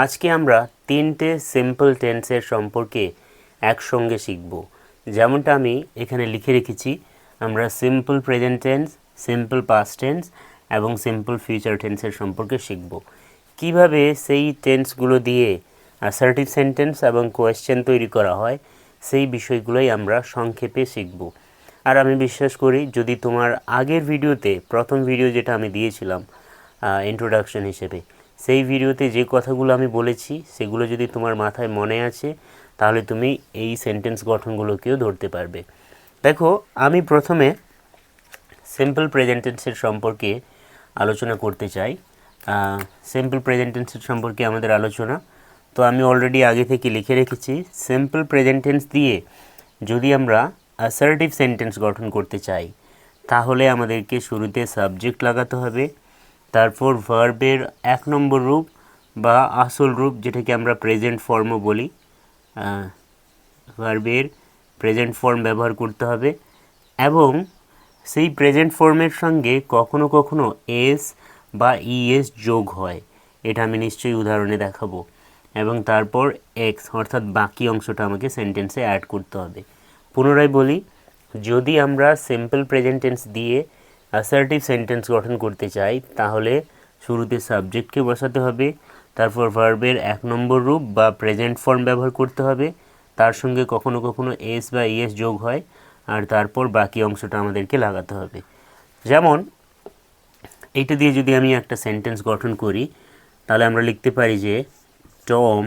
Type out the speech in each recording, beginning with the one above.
আজকে আমরা তিনটে সিম্পল টেন্সের সম্পর্কে একসঙ্গে শিখব। যেমনটা আমি এখানে লিখে রেখেছি, আমরা simple present tense, simple past tense এবং সিম্পল ফিউচার টেন্সের সম্পর্কে শিখব। কিভাবে সেই টেন্সগুলো দিয়ে অ্যাসার্টিভ সেন্টেন্স এবং কোয়েশ্চেন তৈরি করা হয়, সেই বিষয়গুলোই আমরা সংক্ষেপে শিখব। আর আমি বিশ্বাস করি যদি তোমার আগের ভিডিওতে, প্রথম ভিডিও যেটা আমি দিয়েছিলাম ইন্ট্রোডাকশন হিসেবে, সেই ভিডিওতে যে কথাগুলো আমি বলেছি সেগুলো যদি তোমার মাথায় মনে আছে, তাহলে তুমি এই সেন্টেন্স গঠনগুলোকেও ধরতে পারবে। দেখো, আমি প্রথমে সিম্পল প্রেজেন্ট টেন্সের সম্পর্কে আলোচনা করতে চাই। সিম্পল প্রেজেন্ট টেন্সের সম্পর্কে আমাদের আলোচনা তো আমি অলরেডি আগে থেকে লিখে রেখেছি। সিম্পল প্রেজেন্ট টেন্স দিয়ে যদি আমরা অ্যাসার্টিভ সেন্টেন্স গঠন করতে চাই, তাহলে আমাদেরকে শুরুতে সাবজেক্ট লাগাতে হবে, তারপর ভার্বের এক নম্বর রূপ বা আসল রূপ, যেটাকে আমরা প্রেজেন্ট ফর্মও বলি, ভার্বের প্রেজেন্ট ফর্ম ব্যবহার করতে হবে এবং সেই প্রেজেন্ট ফর্মের সঙ্গে কখনো কখনো এস বা ইএস যোগ হয়, এটা আমি নিশ্চয়ই উদাহরণে দেখাবো। এবং তারপর এক্স অর্থাৎ বাকি অংশটা আমাকে সেন্টেন্সে অ্যাড করতে হবে। পুনরায় বলি, যদি আমরা সিম্পল প্রেজেন্ট টেন্স দিয়ে অ্যাসার্টিভ সেন্টেন্স গঠন করতে চাই, তাহলে শুরুতে সাবজেক্টকে বসাতে হবে, তারপর ভার্বের এক নম্বর রূপ বা প্রেজেন্ট ফর্ম ব্যবহার করতে হবে, তার সঙ্গে কখনো কখনো এস বা ইএস যোগ হয়, আর তারপর বাকি অংশটা আমাদেরকে লাগাতে হবে। যেমন এইটা দিয়ে যদি আমি একটা সেন্টেন্স গঠন করি, তাহলে আমরা লিখতে পারি যে Tom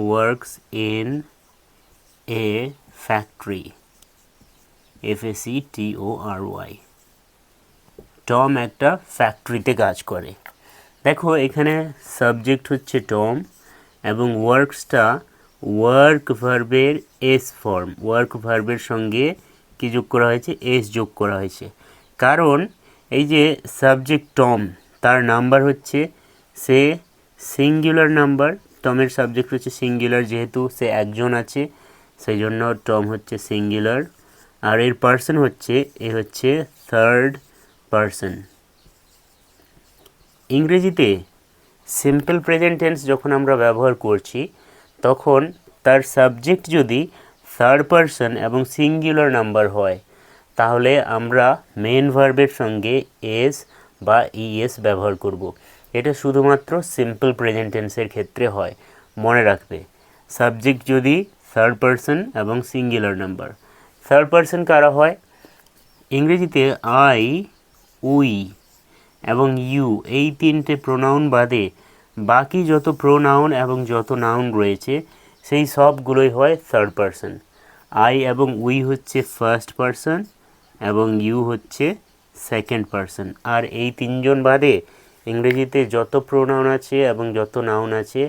works in a factory, FACTORY। Tom একটা ফ্যাক্টরিতে কাজ করে। দেখো, এখানে সাবজেক্ট হচ্ছে টম এবং ওয়ার্কসটা ওয়ার্ক ভার্বের এস ফর্ম, ওয়ার্ক ভার্বের সঙ্গে কি যোগ করা হয়েছে? এস যোগ করা হয়েছে। কারণ এই যে সাবজেক্ট টম, তার নাম্বার হচ্ছে, সে সিঙ্গুলার নাম্বার, টমের সাবজেক্ট হচ্ছে সিঙ্গুলার, যেহেতু সে একজন আছে সেই জন্য টম হচ্ছে সিঙ্গুলার। আর এর পার্সন হচ্ছে, এ হচ্ছে থার্ড পার্সন। ইংরেজিতে সিম্পল প্রেজেন্ট টেন্স যখন আমরা ব্যবহার করছি, তখন তার সাবজেক্ট যদি থার্ড পার্সন এবং সিঙ্গুলার নাম্বার হয়, তাহলে আমরা মেন ভার্বের সঙ্গে এস বা ইএস ব্যবহার করব। এটা শুধুমাত্র সিম্পল প্রেজেন্ট টেন্সের ক্ষেত্রে হয়, মনে রাখবে। সাবজেক্ট যদি থার্ড পার্সন এবং সিঙ্গুলার নাম্বার। থার্ড পার্সন কারা হয়? ইংরেজিতে আই, উই এবং ইউ, এই তিনটে প্রোনাউন বাদে বাকি যত প্রোনাউন এবং যত নাউন রয়েছে সেই সবগুলোই হয় থার্ড পার্সন। আই এবং উই হচ্ছে ফার্স্ট পার্সন এবং ইউ হচ্ছে সেকেন্ড পার্সন। আর এই তিনজন বাদে ইংরেজিতে যত প্রোনাউন আছে এবং যত নাউন আছে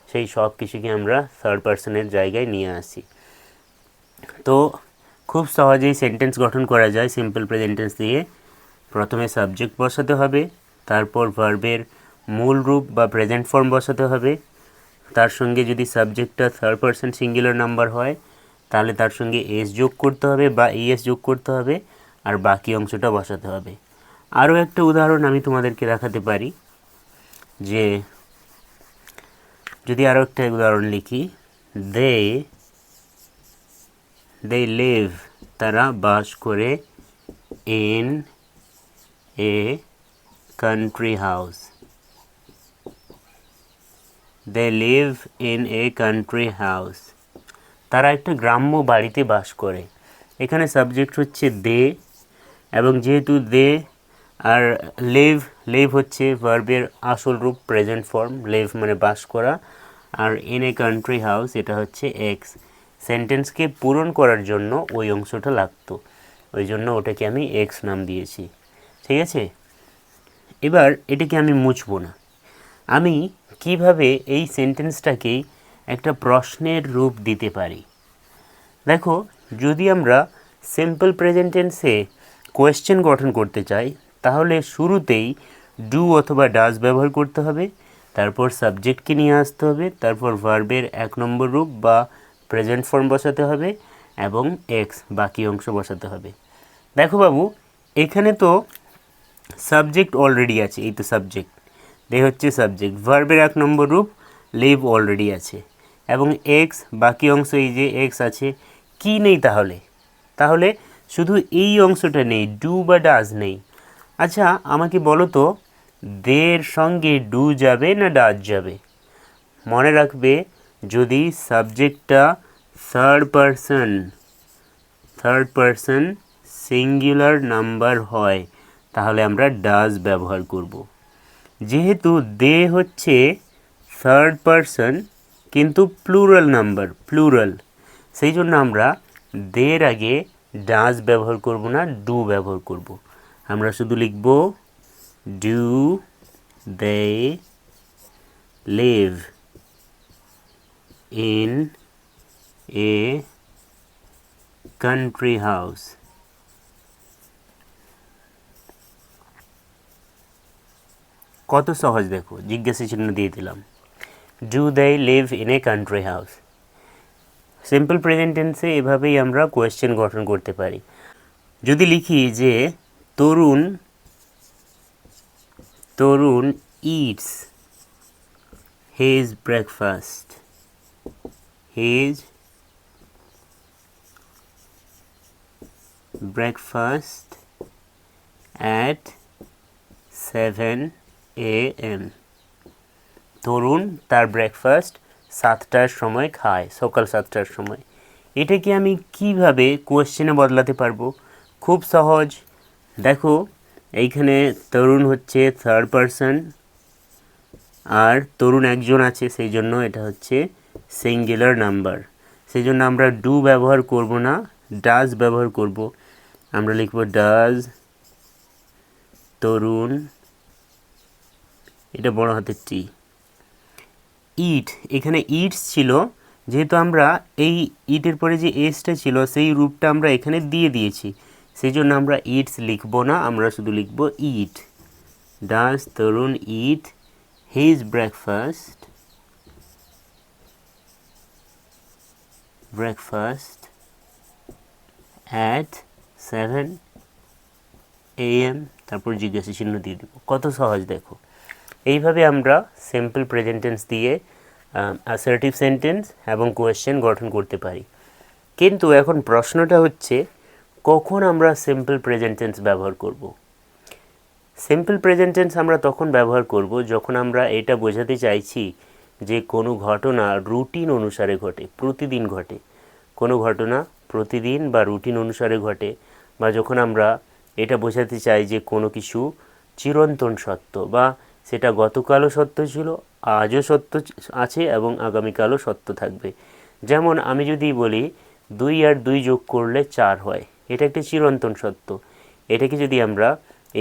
সেই সব কিছুকে আমরা থার্ড পার্সনের জায়গায় নিয়ে আসি। তো খুব সহজেই সেন্টেন্স গঠন করা যায় সিম্পল প্রেজেন্ট টেন্স দিয়ে। প্রথমে সাবজেক্ট বসাতে হবে, তারপর ভার্বের মূল রূপ বা প্রেজেন্ট ফর্ম বসাতে হবে, তার সঙ্গে যদি সাবজেক্টটা থার্ড পার্সন সিঙ্গুলার নাম্বার হয় তাহলে তার সঙ্গে এস যোগ করতে হবে বা ইএস যোগ করতে হবে, আর বাকি অংশটা বসাতে হবে। আরও একটা উদাহরণ আমি তোমাদেরকে দেখাতে পারি, যে যদি আরও একটা উদাহরণ লিখি, দে লিভ, তারা বাস করে, in a country house. They live in a country house, তারা একটা গ্রাম্য বাড়িতে বাস করে। এখানে সাবজেক্ট হচ্ছে দে, এবং যেহেতু দে আর লিভ হচ্ছে ভার্বের আসল রূপ, প্রেজেন্ট ফর্ম, লিভ মানে বাস করা, আর ইন এ কান্ট্রি হাউস এটা হচ্ছে এক্স। সেন্টেন্সকে পূরণ করার জন্য ওই অংশটা লাগতো, ওই জন্য ওটাকে আমি এক্স নাম দিয়েছি। ঠিক আছে, এবার এটাকে আমি মুছবো না। আমি কিভাবে এই সেন্টেন্সটাকেই একটা প্রশ্নের রূপ দিতে পারি? দেখো, যদি আমরা সিম্পল প্রেজেন্ট টেন্সে কোয়েশ্চেন গঠন করতে চাই, তাহলে শুরুতেই ডু অথবা ডাজ ব্যবহার করতে হবে, তারপর সাবজেক্টকে নিয়ে আসতে হবে, তারপর ভার্বের এক নম্বর রূপ বা প্রেজেন্ট ফর্ম বসাতে হবে এবং এক্স বাকি অংশ বসাতে হবে। দেখো বাবু, এখানে তো সাবজেক্ট অলরেডি আছে, এই তো সাবজেক্ট, দে হচ্ছে সাবজেক্ট, ভার্বের 1 নম্বর রূপ লিভ অলরেডি আছে, এবং এক্স বাকি অংশ এই যে এক্স আছে, কি নেই তাহলে? তাহলে শুধু এই অংশটা নেই, ডু বা ডাজ নেই। আচ্ছা আমাকে বলো তো, দের সঙ্গে ডু যাবে না ডাজ যাবে? মনে রাখবে, যদি সাবজেক্টটা থার্ড পারসন সিঙ্গুলার নাম্বার হয় তাহলে আমরা ডাজ ব্যবহার করব। যেহেতু দে হচ্ছে থার্ড পারসন কিন্তু প্লুরাল নাম্বার, প্লুরাল, সেই জন্য আমরা দের আগে ডাজ ব্যবহার করব না, ডু ব্যবহার করব। আমরা শুধু লিখব do they live in a country house. কত সহজ দেখো, জিজ্ঞাসা চিহ্ন দিয়ে দিলাম। Do they live in a country house. Simple present টেন্সে এভাবেই আমরা কোয়েশ্চেন গঠন করতে পারি। যদি লিখি যে Tarun it's his breakfast, his breakfast at 7 a.m. Tarun তার ব্রেকফাস্ট 7টার সময় খায়, সকাল 7টার সময়। এটাকে আমি কিভাবে কোয়েশ্চেনে বদলাতে পারবো? খুব সহজ। দেখো এইখানে তরুণ হচ্ছে থার্ড পারসন, আর তরুণ একজন আছে, সেই জন্য এটা হচ্ছে সিঙ্গুলার নাম্বার, সেই জন্য আমরা ডু ব্যবহার করব না, ডাজ ব্যবহার করব। আমরা লিখব ডাজ তরুণ, এটা বড় হাতের টি। ইট, এখানে ইটস ছিল, যেহেতু আমরা এই ইটের পরে যে এসটা ছিল সেই রূপটা আমরা এখানে দিয়ে দিয়েছি, সেই জন্য আমরা ইটস লিখব না, আমরা শুধু লিখব eat. Does Tarun eat his breakfast at 7 a.m. তারপর জিজ্ঞাসা চিহ্ন দিয়ে দেব। কত সহজ দেখো। এইভাবে আমরা সিম্পল প্রেজেন্ট টেন্স দিয়ে অ্যাসার্টিভ সেন্টেন্স এবং কোয়েশ্চেন গঠন করতে পারি। কিন্তু এখন প্রশ্নটা হচ্ছে, কখন আমরা সিম্পল প্রেজেন্ট টেন্স ব্যবহার করব? সিম্পল প্রেজেন্ট টেন্স আমরা তখন ব্যবহার করব যখন আমরা এটা বোঝাতে চাইছি যে কোনো ঘটনা রুটিন অনুসারে ঘটে, প্রতিদিন ঘটে, কোনো ঘটনা প্রতিদিন বা রুটিন অনুসারে ঘটে, বা যখন আমরা এটা বোঝাতে চাই যে কোনো কিছু চিরন্তন সত্য, বা সেটা গতকালও সত্য ছিল, আজও সত্য আছে এবং আগামীকালও সত্য থাকবে। যেমন আমি যদি বলি 2 আর 2 যোগ করলে 4 হয়, এটা একটা চিরন্তন সত্য। এটাকে যদি আমরা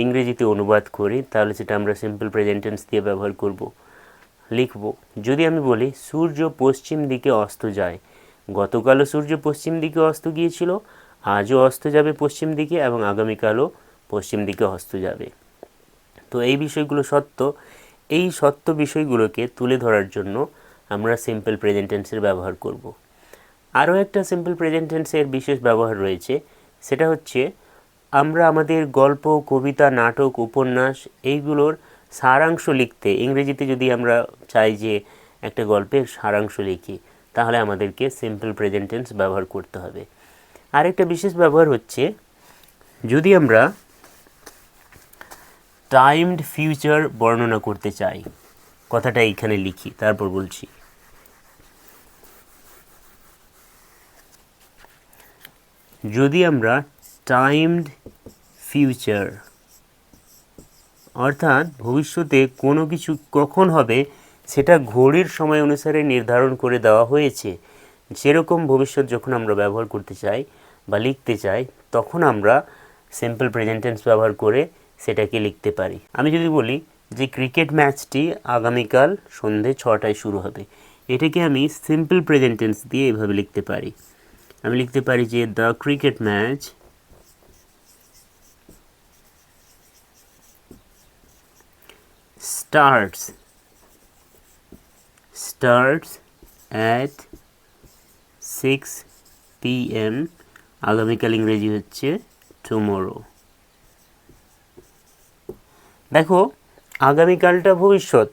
ইংরেজিতে অনুবাদ করি তাহলে সেটা আমরা সিম্পল প্রেজেন্ট টেন্স দিয়ে ব্যবহার করব। লিখব, যদি আমি বলি সূর্য পশ্চিম দিকে অস্ত যায়, গতকালও সূর্য পশ্চিম দিকে অস্ত গিয়েছিল, আজও অস্ত যাবে পশ্চিম দিকে, এবং আগামীকালও পশ্চিম দিকে অস্ত যাবে। তো এই বিষয়গুলো সত্য, এই সত্য বিষয়গুলোকে তুলে ধরার জন্য আমরা সিম্পল প্রেজেন্ট টেন্সের ব্যবহার করব। আরও একটা সিম্পল প্রেজেন্ট টেন্সের বিশেষ ব্যবহার রয়েছে, সেটা হচ্ছে আমরা আমাদের গল্প, কবিতা, নাটক, উপন্যাস এইগুলোর সারাংশ লিখতে, ইংরেজিতে যদি আমরা চাই যে একটা গল্পের সারাংশ লিখি, তাহলে আমাদেরকে সিম্পল প্রেজেন্ট টেন্স ব্যবহার করতে হবে। আরেকটা বিশেষ ব্যবহার হচ্ছে, যদি আমরা টাইমড ফিউচার বর্ণনা করতে চাই, কথাটা এইখানে লিখি তারপর বলছি। যদি আমরা টাইমড ফিউচার অর্থাৎ ভবিষ্যতে কোনো কিছু কখন হবে সেটা ঘড়ির সময় অনুসারে নির্ধারণ করে দেওয়া হয়েছে, সেরকম ভবিষ্যৎ যখন আমরা ব্যবহার করতে চাই বা লিখতে চাই, তখন আমরা সিম্পল প্রেজেন্ট টেন্স ব্যবহার করে সেটাকে লিখতে পারি। আমি যদি বলি যে ক্রিকেট ম্যাচটি আগামীকাল সন্ধে 6টায় শুরু হবে, এটাকে আমি সিম্পল প্রেজেন্ট টেন্স দিয়ে এভাবে লিখতে পারি। আমি লিখতে পারি যে the cricket match starts at 6 p.m. আগামীকাল ইংরেজি হচ্ছে টুমরো। দেখো আগামীকালটা ভবিষ্যৎ,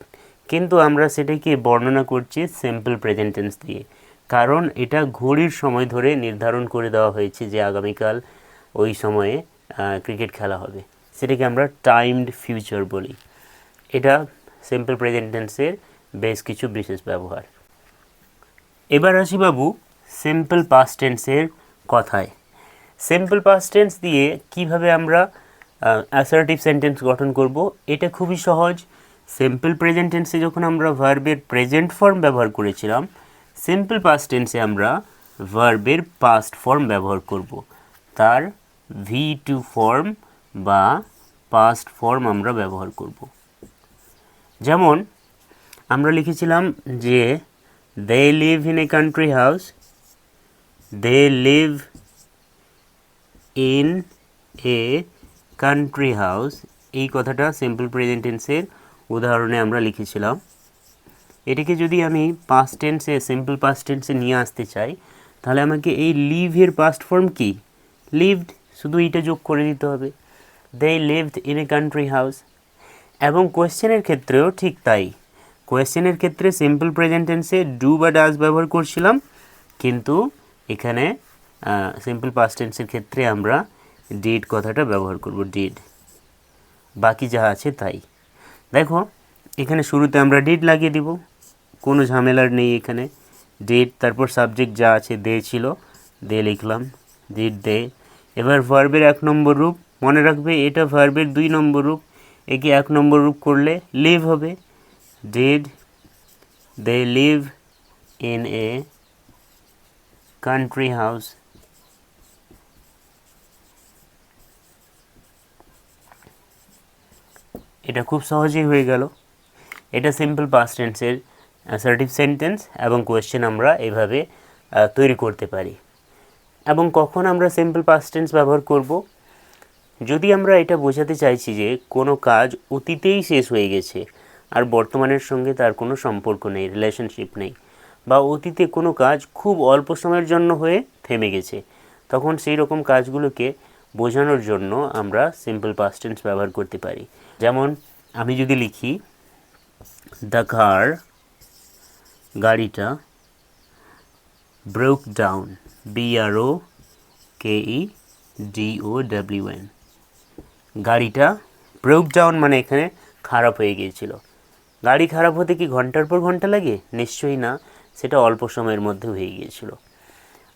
কিন্তু আমরা সেটাকে বর্ণনা করছি সিম্পল প্রেজেন্ট টেন্স দিয়ে, কারণ এটা ঘড়ির সময় ধরে নির্ধারণ করে দেওয়া হয়েছে যে আগামীকাল ওই সময়ে ক্রিকেট খেলা হবে, সেটাকে আমরা টাইমড ফিউচার বলি। এটা সিম্পল প্রেজেন্ট টেন্সের বেশ কিছু বিশেষ ব্যবহার। এবার আসি বাবু সিম্পল পাস্ট টেন্সের কথায়। সিম্পল পাস্ট টেন্স দিয়ে কিভাবে আমরা অ্যাসার্টিভ সেন্টেন্স গঠন করব, এটা খুবই সহজ। সিম্পল প্রেজেন্ট টেন্সে যখন আমরা ভার্বের প্রেজেন্ট ফর্ম ব্যবহার করেছিলাম, সিম্পল পাস্ট টেন্সে আমরা ভার্বের পাস্ট ফর্ম ব্যবহার করব, তার V2 ফর্ম বা পাস্ট ফর্ম আমরা ব্যবহার করব। যেমন আমরা লিখেছিলাম যে they live in a country house, they live in a country house, এই কথাটা সিম্পল প্রেজেন্ট টেন্সের উদাহরণে আমরা লিখেছিলাম। এটাকে যদি আমি পাস্ট টেন্সে সিম্পল পাস্ট টেন্সে নিয়ে আসতে চাই, তাহলে আমাকে এই লিভের পাস্ট ফর্ম কি, লিভড, শুধু এইটা যোগ করে দিতে হবে, they lived in a country house. এবং কোয়েশ্চেনের ক্ষেত্রেও ঠিক তাই, কোয়েশ্চেনের ক্ষেত্রে সিম্পল প্রেজেন্ট টেন্সে ডু বা ডাজ ব্যবহার করছিলাম, কিন্তু এখানে সিম্পল পাস্ট টেন্সের ক্ষেত্রে আমরা ডিড কথাটা ব্যবহার করব, ডিড, বাকি যা আছে তাই। দেখো এখানে শুরুতে আমরা ডিড লাগিয়ে দিব, কোনো ঝামেলার নেই এখানে, ডিড, তারপর সাবজেক্ট যা আছে দে ছিল, দে লিখলাম, ডিড দে। এবার ভার্বের 1 নম্বর রূপ, মনে রাখবে এটা ভার্বের 2 নম্বর রূপ, একে 1 নম্বর রূপ করলে লিভ হবে, did they live in a country house. এটা খুব সহজেই হয়ে গেল। এটা সিম্পল পাস্ট টেন্সের অ্যাসার্টিভ সেন্টেন্স এবং কোয়েশ্চেন আমরা এভাবে তৈরি করতে পারি। এবং কখন আমরা সিম্পল পাস্ট টেন্স ব্যবহার করব, যদি আমরা এটা বোঝাতে চাইছি যে কোনো কাজ অতীতেই শেষ হয়ে গেছে আর বর্তমানের সঙ্গে তার কোনো সম্পর্ক নেই, রিলেশনশিপ নেই, বা অতীতে কোনো কাজ খুব অল্প সময়ের জন্য হয়ে থেমে গেছে, তখন সেই রকম কাজগুলোকে বোঝানোর জন্য আমরা সিম্পল পাস্ট টেন্স ব্যবহার করতে পারি। যেমন আমি যদি লিখি দ্য কার, গাড়িটা, ব্রোক ডাউন, BROKEDOWN, গাড়িটা ব্রোক ডাউন মানে এখানে খারাপ হয়ে গিয়েছিল। গাড়ি খারাপ হতে কি ঘন্টার পর ঘন্টা লাগে? নিশ্চয়ই না, সেটা অল্প সময়ের মধ্যে হয়ে গিয়েছিল।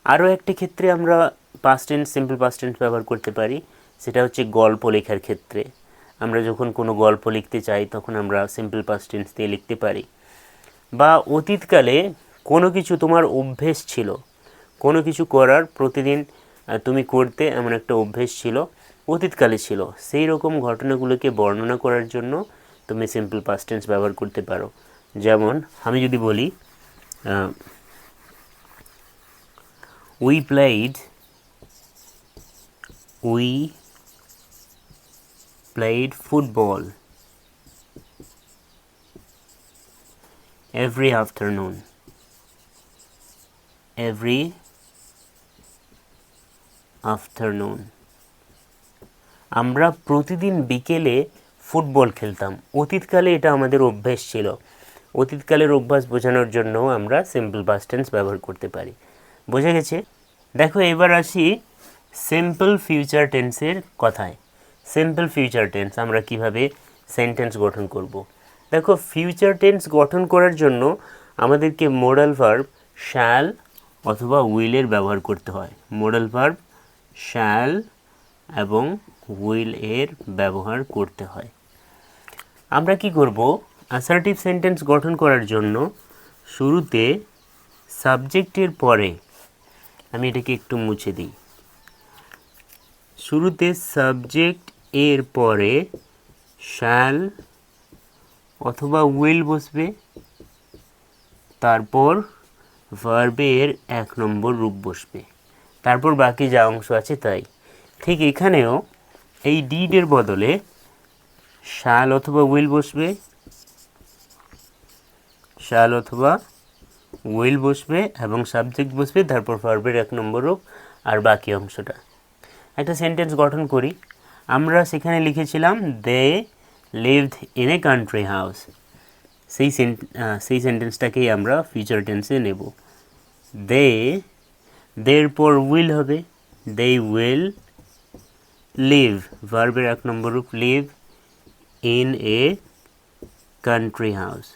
আরও একটি ক্ষেত্রে আমরা past tense, simple past tense ব্যবহার করতে পারি, সেটা হচ্ছে গল্প লেখার ক্ষেত্রে। আমরা যখন কোনো গল্প লিখতে চাই তখন আমরা সিম্পল পাস্ট টেন্স দিয়ে লিখতে পারি। বা অতীতকালে কোনো কিছু তোমার অভ্যেস ছিল, কোনো কিছু করার প্রতিদিন তুমি করতে এমন একটা অভ্যেস ছিল, অতীতকালে ছিল, সেই রকম ঘটনাগুলোকে বর্ণনা করার জন্য তুমি সিম্পল পাস্ট টেন্স ব্যবহার করতে পারো। যেমন আমি যদি বলি we played football every afternoon, আমরা প্রতিদিন বিকেলে ফুটবল খেলতাম। অতীতকালে এটা আমাদের অভ্যেস ছিল, অতীতকালের অভ্যাস বোঝানোর জন্য আমরা সিম্পল পাস্ট টেন্স ব্যবহার করতে পারি। বোঝা গেছে? দেখো এবার আসি সিম্পল ফিউচার টেন্সের কথায়। সিম্পল ফিউচার টেন্স আমরা কিভাবে সেন্টেন্স গঠন করব। দেখো ফিউচার টেন্স গঠন করার জন্য আমাদেরকে মোডাল ভার্ব শ্যাল অথবা উইলের ব্যবহার করতে হয়। মোডাল ভার্ব শ্যাল এবং উইল এর ব্যবহার করতে হয়। আমরা কি করব, অ্যাসার্টিভ সেন্টেন্স গঠন করার জন্য শুরুতে সাবজেক্টের পরে, আমি এটাকে একটু মুছে দিই, শুরুতে সাবজেক্ট এর পরে শ্যাল অথবা উইল বসবে, তারপর ভার্বের 1 নম্বর রূপ বসবে, তারপর বাকি যা অংশ আছে তাই। ঠিক এখানেও এই ডিডের বদলে শ্যাল অথবা উইল বসবে, শ্যাল অথবা উইল বসবে এবং সাবজেক্ট বসবে, তারপর ভার্বের 1 নম্বর রূপ আর বাকি অংশটা। একটা সেন্টেন্স গঠন করি। আমরা সেখানে লিখেছিলাম they lived in a country house, সেই সেন্টেন্সটাকেই আমরা ফিউচার টেন্সে নেব। দে, দের পর উইল হবে, দে উইল লিভ, ভার্বের 1 নম্বর রূপ live, in a country house.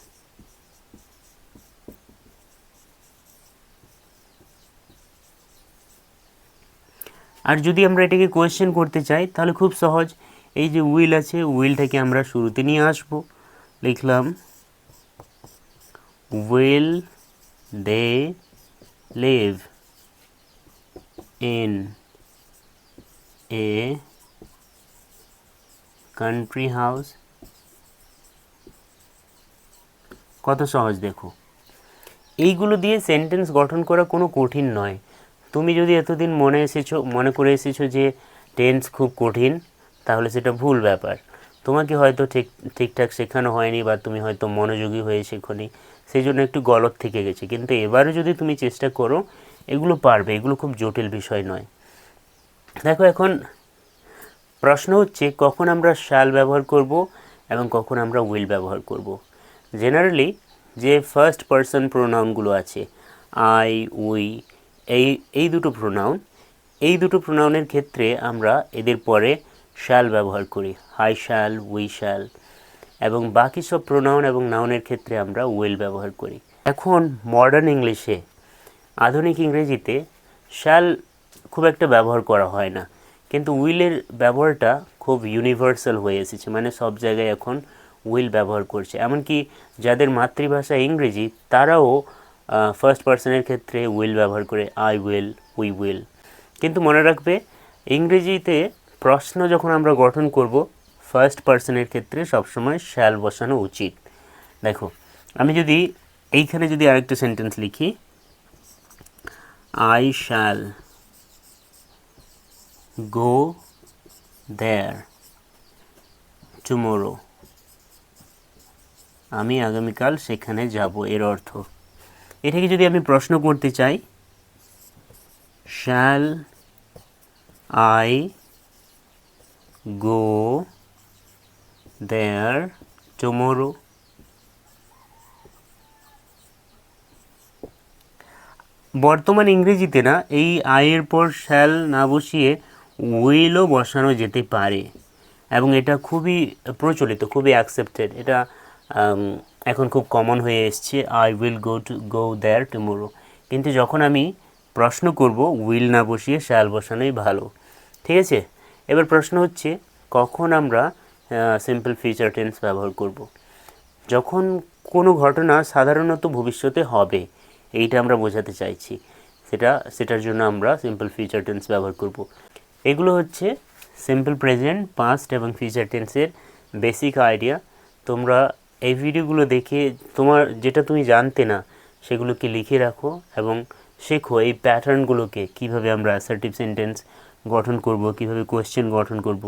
আর যদি আমরা এটাকে কোয়েশ্চেন করতে চাই তাহলে খুব সহজ, এই যে উইল আছে, উইলটাকে আমরা শুরুতে নিয়ে আসব। লিখলাম will they live in a country house. কত সহজ দেখো। এইগুলো দিয়ে সেন্টেন্স গঠন করা কোনো কঠিন নয়। তুমি যদি এতদিন মনে করে এসেছো যে টেন্স খুব কঠিন, তাহলে সেটা ভুল ব্যাপার। তোমাকে হয়তো ঠিকঠাক শেখানো হয়নি, বা তুমি হয়তো মনোযোগী হয়ে শেখোনি, সেই জন্য একটু গলত থেকে গেছে। কিন্তু এবারে যদি তুমি চেষ্টা করো, এগুলো পারবে, এগুলো খুব জটিল বিষয় নয়। দেখো, এখন প্রশ্ন হচ্ছে কখন আমরা শ্যাল ব্যবহার করব এবং কখন আমরা উইল ব্যবহার করব। জেনারেলি যে ফার্স্ট পারসন প্রোনাউনগুলো আছে, আই, উই, এই দুটো প্রোনাউনের ক্ষেত্রে আমরা এদের পরে শ্যাল ব্যবহার করি, আই শ্যাল, উই শ্যাল, এবং বাকি সব প্রোনাউন এবং নাউনের ক্ষেত্রে আমরা উইল ব্যবহার করি। এখন মডার্ন ইংলিশে, আধুনিক ইংরেজিতে শ্যাল খুব একটা ব্যবহার করা হয় না, কিন্তু উইলের ব্যবহারটা খুব ইউনিভার্সাল হয়ে এসেছে, মানে সব জায়গায় এখন উইল ব্যবহার করছে। এমনকি যাদের মাতৃভাষা ইংরেজি, তারাও ফার্স্ট পার্সনের ক্ষেত্রে উইল ব্যবহার করে, আই উইল, উই উইল। কিন্তু মনে রাখবে, ইংরেজিতে প্রশ্ন যখন আমরা গঠন করব, ফার্স্ট পার্সনের ক্ষেত্রে সবসময় শ্যাল বসানো উচিত। দেখো, আমি যদি এইখানে যদি আরেকটা সেন্টেন্স লিখি, I shall go there tomorrow, আমি আগামীকাল সেখানে যাব, এর অর্থ। এটাকে যদি আমি প্রশ্ন করতে চাই, shall I go there tomorrow? বর্তমান ইংরেজিতে না, এই আইয়ের পর শ্যাল না বসিয়ে উইলও বসানো যেতে পারে, এবং এটা খুবই প্রচলিত, খুবই অ্যাকসেপ্টেড। এটা এখন খুব কমন হয়ে এসছে, I will go there tomorrow. কিন্তু যখন আমি প্রশ্ন করব, উইল না বসিয়ে শ্যাল বসানোই ভালো। ঠিক আছে? এবার প্রশ্ন হচ্ছে কখন আমরা সিম্পল ফিউচার টেন্স ব্যবহার করব। যখন কোনো ঘটনা সাধারণত ভবিষ্যতে হবে, এইটা আমরা বোঝাতে চাইছি, সেটার জন্য আমরা সিম্পল ফিউচার টেন্স ব্যবহার করব। এগুলো হচ্ছে সিম্পল প্রেজেন্ট, পাস্ট এবং ফিউচার টেন্সের বেসিক আইডিয়া। তোমরা এই ভিডিওগুলো দেখে যেটা তুমি জানতে না, সেগুলোকে লিখে রাখো এবং শেখো এই প্যাটার্নগুলোকে, কিভাবে আমরা অ্যাসার্টিভ সেন্টেন্স গঠন করব, কিভাবে কোয়েশ্চেন গঠন করব।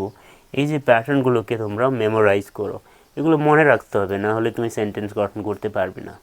এই যে প্যাটার্নগুলোকে তোমরা মেমোরাইজ করো, এগুলো মনে রাখতে হবে, না হলে তুমি সেন্টেন্স গঠন করতে পারবে না।